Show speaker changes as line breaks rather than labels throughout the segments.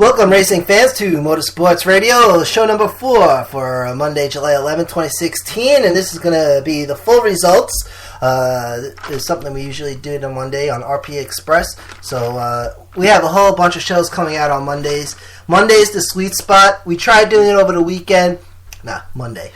Welcome, racing fans, to Motorsports Radio, show number 4 for Monday, July 11, 2016, and this is going to be the full results. It's something we usually do on Monday on RP Express, so we have a whole bunch of shows coming out on Mondays. Monday's the sweet spot. We tried doing it over the weekend. Monday.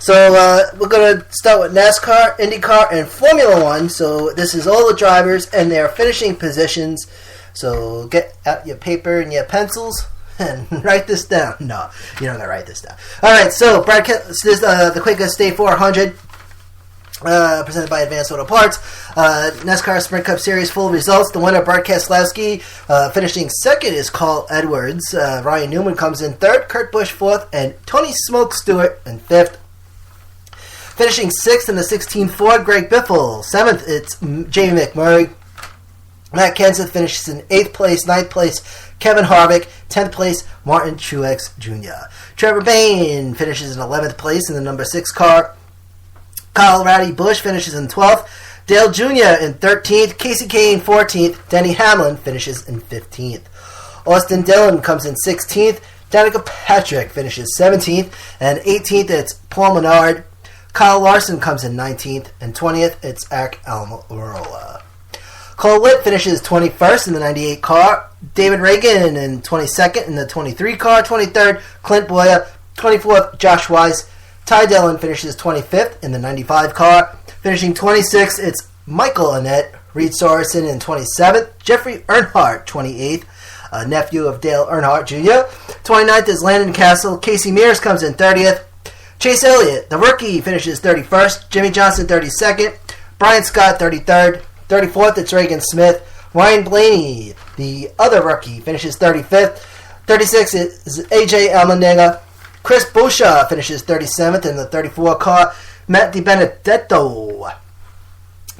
So we're going to start with NASCAR, IndyCar, and Formula One, so this is all the drivers and their finishing positions. So get out your paper and your pencils and write this down. No, you're not going to write this down. All right, so this is the quickest day 400 presented by Advanced Auto Parts. NASCAR Sprint Cup Series full results. The winner, Bart Keselowski. Finishing second is Carl Edwards. Ryan Newman comes in third. Kurt Busch fourth. And Tony Smoke Stewart in fifth. Finishing sixth in the 16 Ford, Greg Biffle. Seventh, it's Jamie McMurray. Matt Kenseth finishes in 8th place. 9th place, Kevin Harvick. 10th place, Martin Truex Jr. Trevor Bayne finishes in 11th place in the number 6 car. Kyle Rowdy Busch finishes in 12th. Dale Jr. in 13th. Casey Kane 14th. Denny Hamlin finishes in 15th. Austin Dillon comes in 16th. Danica Patrick finishes 17th. And 18th, it's Paul Menard. Kyle Larson comes in 19th. And 20th, it's Eric Almirola. Cole Witt finishes 21st in the 98 car. David Reagan in 22nd in the 23 car. 23rd, Clint Boyer. 24th, Josh Weiss. Ty Dillon finishes 25th in the 95 car. Finishing 26th, it's Michael Annett. Reed Sorensen in 27th. Jeffrey Earnhardt, 28th. Nephew of Dale Earnhardt Jr. 29th is Landon Castle. Casey Mears comes in 30th. Chase Elliott, the rookie, finishes 31st. Jimmy Johnson, 32nd. Brian Scott, 33rd. 34th, it's Reagan Smith. Ryan Blaney, the other rookie, finishes 35th. 36th is AJ Allmendinger. Chris Buescher finishes 37th in the 34 car. Matt DiBenedetto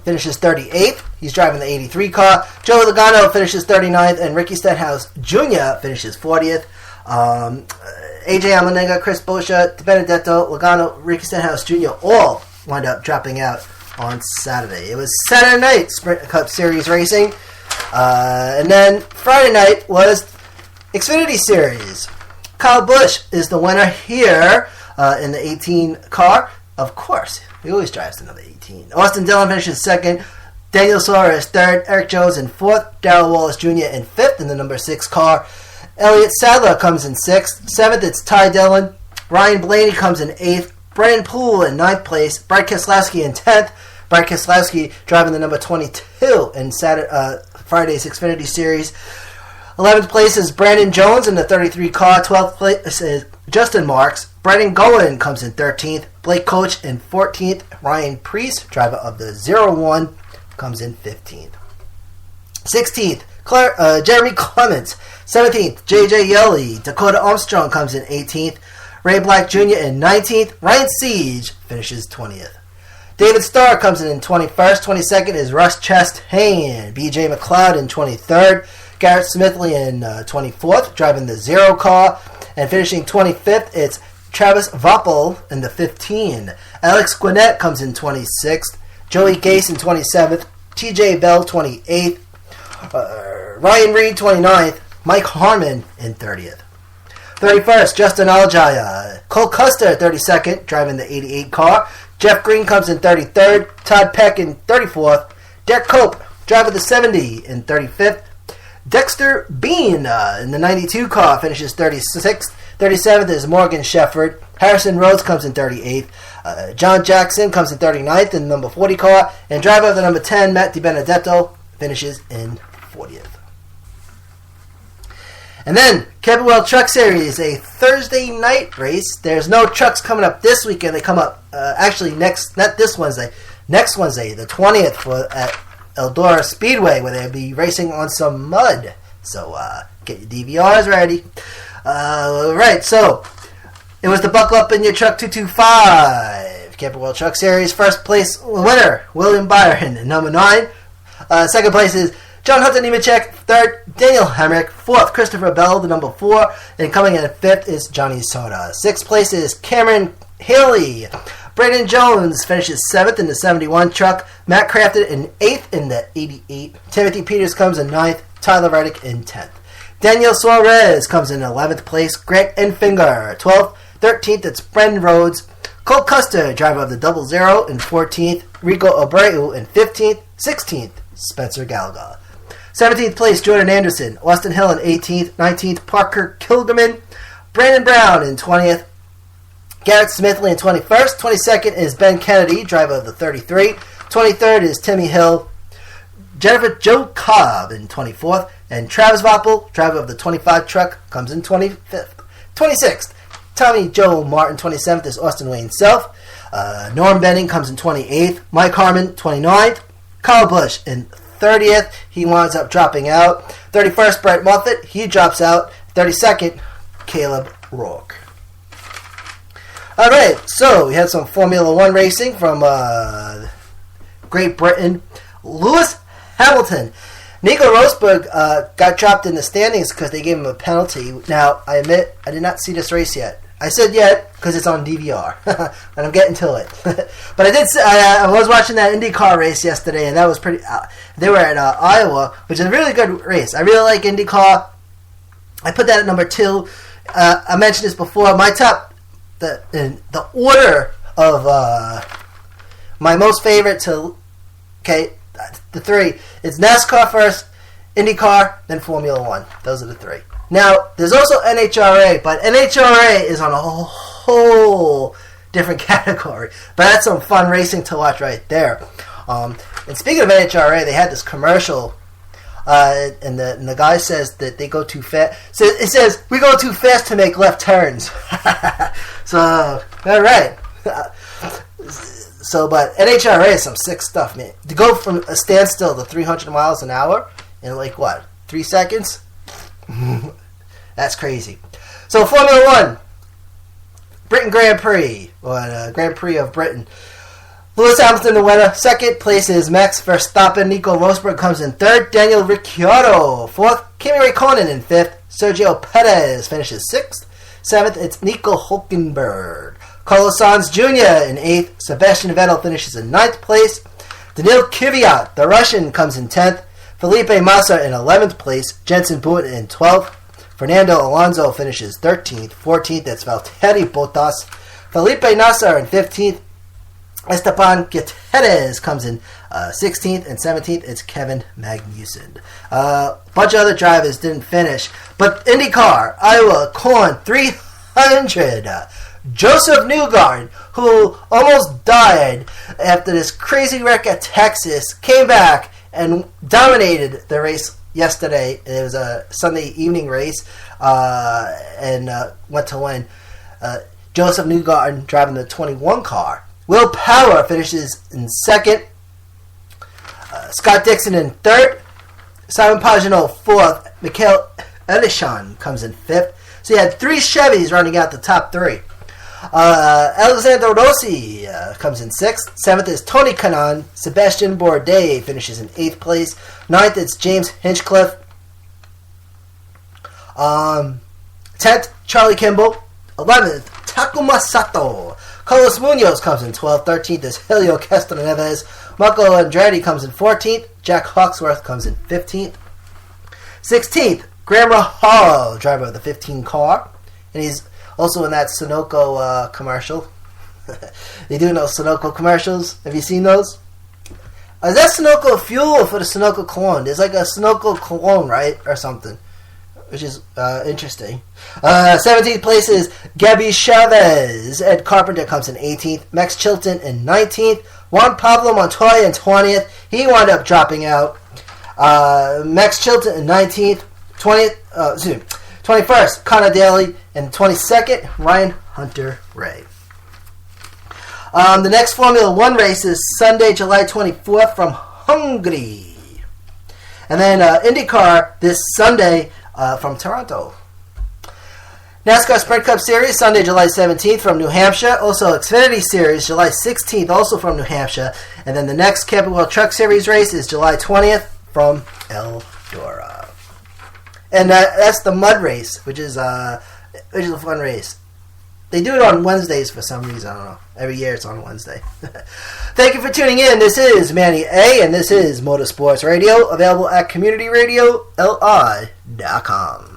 finishes 38th. He's driving the 83 car. Joey Logano finishes 39th, and Ricky Stenhouse Jr. finishes 40th. AJ Allmendinger, Chris Buescher, DiBenedetto, Logano, Ricky Stenhouse Jr. all wind up dropping out on Saturday. It was Saturday night Sprint Cup Series racing. And then Friday night was Xfinity Series. Kyle Busch is the winner here in the 18 car. Of course, he always drives the number 18. Austin Dillon finishes second. Daniel Suarez third. Eric Jones in fourth. Darrell Wallace Jr. in fifth in the number 6 car. Elliott Sadler comes in sixth. Seventh, it's Ty Dillon. Ryan Blaney comes in eighth. Brennan Poole in 9th place. Bart Keselowski in 10th. Bart Keselowski driving the number 22 in Friday's Xfinity Series. 11th place is Brandon Jones in the 33 car. 12th place is Justin Marks. Brendan Gowen comes in 13th. Blake Coach in 14th. Ryan Preece, driver of the 01, comes in 15th. 16th, Jeremy Clements. 17th, J.J. Yeley. Dakota Armstrong comes in 18th. Ray Black Jr. in 19th. Ryan Siege finishes 20th. David Starr comes in 21st. 22nd is Russ Chastain. B.J. McLeod in 23rd. Garrett Smithley in 24th, driving the 0 car. And finishing 25th, it's Travis Voppel in the 15. Alex Gwinnett comes in 26th. Joey Gase in 27th. T.J. Bell 28th. Ryan Reed 29th. Mike Harmon in 30th. 31st, Justin Allgaier. Cole Custer 32nd, driving the 88 car. Jeff Green comes in 33rd. Todd Peck in 34th. Derek Cope, driver the 70 in 35th. Dexter Bean in the 92 car finishes 36th. 37th is Morgan Shefford. Harrison Rhodes comes in 38th. John Jackson comes in 39th in the number 40 car. And driver of the number 10, Matt DiBenedetto, finishes in 40th. And then, Campbell World Truck Series, a Thursday night race. There's no trucks coming up this weekend. They come up, not this Wednesday, next Wednesday, the 20th, at Eldora Speedway, where they'll be racing on some mud. So, get your DVRs ready. Right, so, it was the Buckle Up in Your Truck 225. Campbell World Truck Series, first place winner, William Byron, number 9. Second place is John Hunter Nemechek. Third, Daniel Hemrick. Fourth, Christopher Bell, the number 4. And coming in at fifth is Johnny Soda. Sixth place is Cameron Haley. Brandon Jones finishes 7th in the 71 truck. Matt Crafton in 8th in the 88. Timothy Peters comes in 9th. Tyler Reddick in 10th. Daniel Suarez comes in 11th place. Grant Enfinger, 12th. 13th, it's Brendan Rhodes. Cole Custer, driver of the 00, in 14th. Rico Abreu in 15th. 16th, Spencer Gallagher. 17th place, Jordan Anderson. Austin Hill in 18th. 19th, Parker Kilgerman. Brandon Brown in 20th. Garrett Smithley in 21st. 22nd is Ben Kennedy, driver of the 33. 23rd is Timmy Hill. Jennifer Joe Cobb in 24th. And Travis Voppel, driver of the 25 truck, comes in 25th. 26th, Tommy Joe Martin. 27th is Austin Wayne Self. Norm Benning comes in 28th. Mike Harmon, 29th. Kyle Busch in 30th. He winds up dropping out. 31st, Brett Moffitt. He drops out. 32nd, Caleb Rourke. All right, so we had some Formula One racing from Great Britain. Lewis Hamilton. Nico Rosberg got dropped in the standings because they gave him a penalty. Now, I admit, I did not see this race yet. I said yet because it's on DVR, and I'm getting to it. But I did. I was watching that IndyCar race yesterday, and that was pretty. They were at Iowa, which is a really good race. I really like IndyCar. I put that at number 2. I mentioned this before. My top, the order of my most favorite to, the 3. It's NASCAR first, IndyCar, then Formula One. Those are the 3. Now, there's also NHRA, but NHRA is on a whole different category. But that's some fun racing to watch right there. And speaking of NHRA, they had this commercial, and the guy says that they go too fast. So it says, we go too fast to make left turns. So, all right. So, but NHRA is some sick stuff, man. To go from a standstill to 300 miles an hour in 3 seconds? That's crazy. So Formula One, Britain Grand Prix, or Grand Prix of Britain. Lewis Hamilton the winner. Second place is Max Verstappen. Nico Rosberg comes in third. Daniel Ricciardo fourth. Kimi Räikkönen in fifth. Sergio Perez finishes sixth. Seventh, it's Nico Hülkenberg. Carlos Sainz Jr. in eighth. Sebastian Vettel finishes in ninth place. Daniil Kvyat, the Russian, comes in 10th. Felipe Massa in 11th place. Jenson Button in 12th. Fernando Alonso finishes 13th. 14th, that's Valtteri Bottas. Felipe Nasser in 15th. Esteban Gutierrez comes in 16th. And 17th, it's Kevin Magnussen. A bunch of other drivers didn't finish. But IndyCar, Iowa, Corn 300. Joseph Newgarden, who almost died after this crazy wreck at Texas, came back and dominated the race yesterday. It was a Sunday evening race, and went to win. Joseph Newgarden driving the 21 car. Will Power finishes in second. Scott Dixon in third. Simon Pagenaud fourth. Mikhail Elishan comes in fifth. So you had 3 Chevys running out the top 3. Alexander Rossi comes in 6th. 7th is Tony Kanaan. Sebastian Bourdais finishes in 8th place. 9th, it's James Hinchcliffe. 10th, Charlie Kimball. 11th, Takuma Sato. Carlos Munoz comes in 12th. 13th is Helio Castroneves. Marco Andretti comes in 14th. Jack Hawksworth comes in 15th. 16th, Graham Rahal, driver of the 15 car. And he's also in that Sunoco commercial. They do those Sunoco commercials. Have you seen those? Is that Sunoco fuel for the Sunoco cologne? There's like a Sunoco cologne, right? Or something. Which is interesting. 17th place is Gabby Chavez. Ed Carpenter comes in 18th. Max Chilton in 19th. Juan Pablo Montoya in 20th. He wound up dropping out. Max Chilton in 19th. 21st, Connor Daly. And 22nd, Ryan Hunter-Reay. The next Formula One race is Sunday, July 24th from Hungary. And then IndyCar this Sunday from Toronto. NASCAR Sprint Cup Series, Sunday, July 17th from New Hampshire. Also Xfinity Series, July 16th, also from New Hampshire. And then the next Camping World Truck Series race is July 20th from Eldora. And that's the Mud Race, which is a fun race. They do it on Wednesdays for some reason. I don't know. Every year it's on Wednesday. Thank you for tuning in. This is Manny A, and this is Motorsports Radio, available at Community Radio, LI. www.thebeatmusic.com.